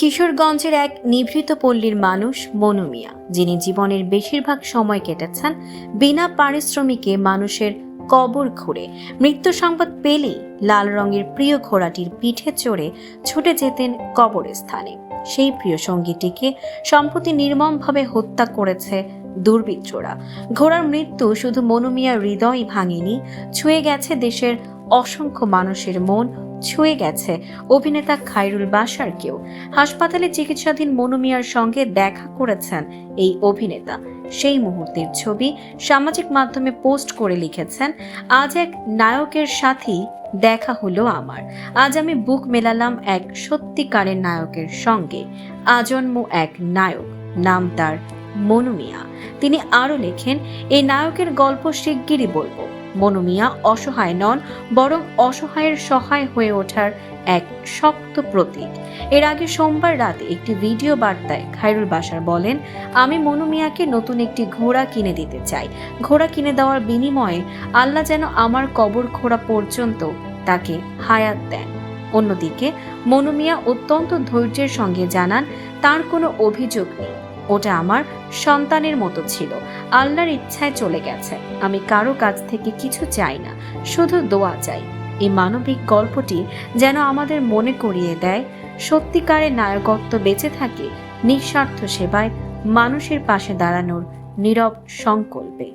কিশোরগঞ্জের এক নিভৃত পল্লীর মানুষ মনু মিয়া, যিনি জীবনের বেশিরভাগ সময় কেটেছেন বিনা পারিশ্রমিকে মানুষের কবর ঘুরে। মৃত্যু সংবাদ পেলেই লাল রঙের প্রিয় ঘোড়াটির পিঠে চড়ে ছুটে যেতেন কবরস্থানে। সেই প্রিয় সঙ্গীটিকে সম্প্রতি নির্মমভাবে হত্যা করেছে দুর্বৃত্তরা। ঘোড়ার মৃত্যু শুধু মনু মিয়ার হৃদয় ভাঙেনি, ছুঁয়ে গেছে দেশের অসংখ্য মানুষের মন, ছুঁয়ে গেছে অভিনেতা খায়রুল বাশারকেও। হাসপাতালে চিকিৎসাধীন মনু মিয়ার সঙ্গে দেখা করেছেন এই অভিনেতা। সেই মুহূর্তের ছবি সামাজিক মাধ্যমে পোস্ট করে লিখেছেন, আজ এক নায়কের সাথেই দেখা হলো আমার। আজ আমি বুক মেলালাম এক সত্যিকারের নায়কের সঙ্গে। আজন্ম এক নায়ক, নাম তার মনু মিয়া। তিনি আরো লেখেন, এই নায়কের গল্প শিগগিরই বলবো। মনু মিয়া অসহায় নন, বরং অসহায়ের সহায় হয়ে ওঠার এক শক্ত প্রতীক। এর আগে সোমবার রাতে একটি ভিডিও বার্তায় খায়রুল বাশার বলেন, আমি মনু মিয়াকে নতুন একটি ঘোড়া কিনে দিতে চাই। ঘোড়া কিনে দেওয়ার বিনিময়ে আল্লাহ যেন আমার কবর খোঁড়া পর্যন্ত তাকে হায়াত দেন। অন্যদিকে মনু মিয়া অত্যন্ত ধৈর্যের সঙ্গে জানান, তার কোনো অভিযোগ নেই, ওটা আমার সন্তানের মতো ছিল, আল্লাহর ইচ্ছায় চলে গেছে। আমি কারো কাছ থেকে কিছু চাই না, শুধু দোয়া চাই। এই মানবিক গল্পটি যেন আমাদের মনে করিয়ে দেয়, সত্যিকারের নায়কত্ব বেঁচে থাকে নিঃস্বার্থ সেবায়, মানুষের পাশে দাঁড়ানোর নীরব সংকল্পে।